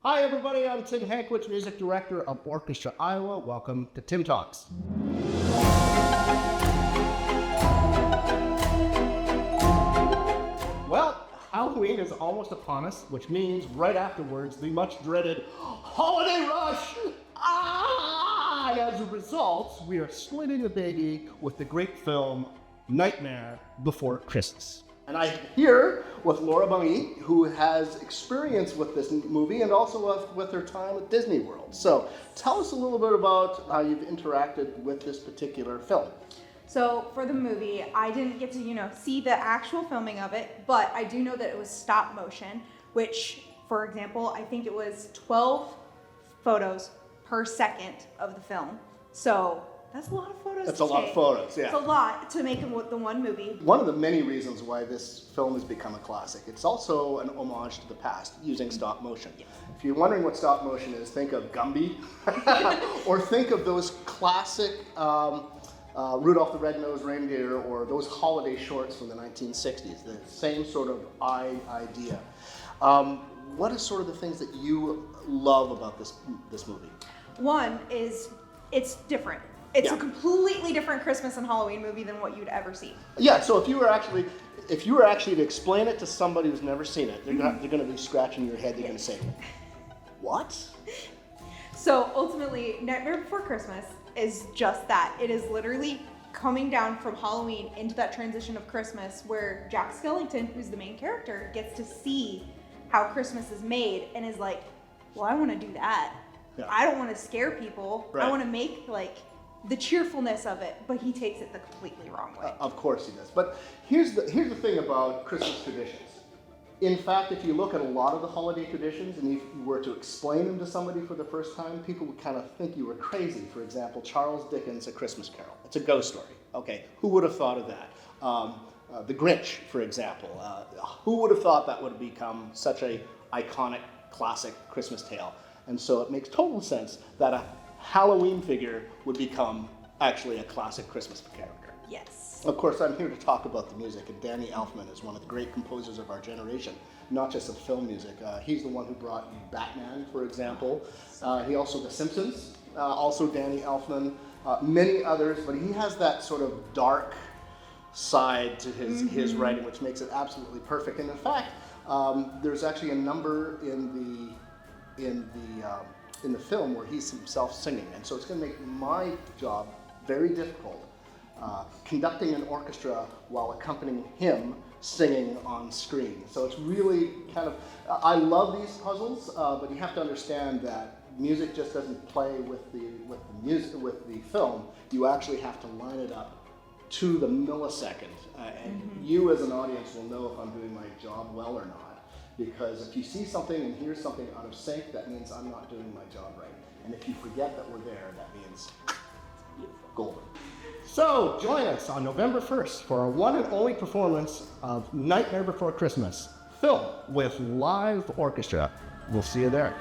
Hi everybody, I'm Tim Hankwich, Music Director of Orchestra Iowa. Welcome to Tim Talks. Well, Halloween is almost upon us, which means right afterwards, the much dreaded holiday rush. As a result, we are splitting the baby with the great film Nightmare Before Christmas. And I'm here with Laura Bunge, who has experience with this movie and also with her time at Disney World. So tell us a little bit about how you've interacted with this particular film. So for the movie, I didn't get to, see the actual filming of it, but I do know that it was stop motion, which, for example, I think it was 12 photos per second of the film. So that's a lot of photos. That's a lot of photos, yeah. It's a lot to make the one movie. One of the many reasons why this film has become a classic, it's also an homage to the past, using stop motion. Yes. If you're wondering what stop motion is, think of Gumby, or think of those classic Rudolph the Red-Nosed Reindeer, or those holiday shorts from the 1960s, the same sort of idea. What are sort of the things that you love about this movie? One is it's different. It's a completely different Christmas and Halloween movie than what you'd ever see. Yeah, so if you were actually to explain it to somebody who's never seen it, they're going to be scratching your head. They're going to say, "What?" So ultimately, Nightmare Before Christmas is just that. It is literally coming down from Halloween into that transition of Christmas where Jack Skellington, who's the main character, gets to see how Christmas is made and is like, well, I want to do that. Yeah. I don't want to scare people. Right. I want to make the cheerfulness of it, but he takes it the completely wrong way. Of course he does. But here's the thing about Christmas traditions. In fact, if you look at a lot of the holiday traditions, and if you were to explain them to somebody for the first time, people would kind of think you were crazy. For example, Charles Dickens' A Christmas Carol. It's a ghost story. Okay, who would have thought of that? The Grinch, for example. Who would have thought that would have become such a iconic, classic Christmas tale? And so it makes total sense that a Halloween figure would become actually a classic Christmas character. Yes. Of course, I'm here to talk about the music, and Danny Elfman is one of the great composers of our generation, not just of film music. He's the one who brought you Batman, for example. He also The Simpsons, also Danny Elfman, many others, but he has that sort of dark side to his writing, which makes it absolutely perfect. And in fact, there's actually a number in the film where he's himself singing, and so it's going to make my job very difficult conducting an orchestra while accompanying him singing on screen. So it's really kind of, I love these puzzles, but you have to understand that music just doesn't play with the film. You actually have to line it up to the millisecond, and you as an audience will know if I'm doing my job well or not. Because if you see something and hear something out of sync, that means I'm not doing my job right. And if you forget that we're there, that means golden. So join us on November 1st for our one and only performance of Nightmare Before Christmas, film with live orchestra. We'll see you there.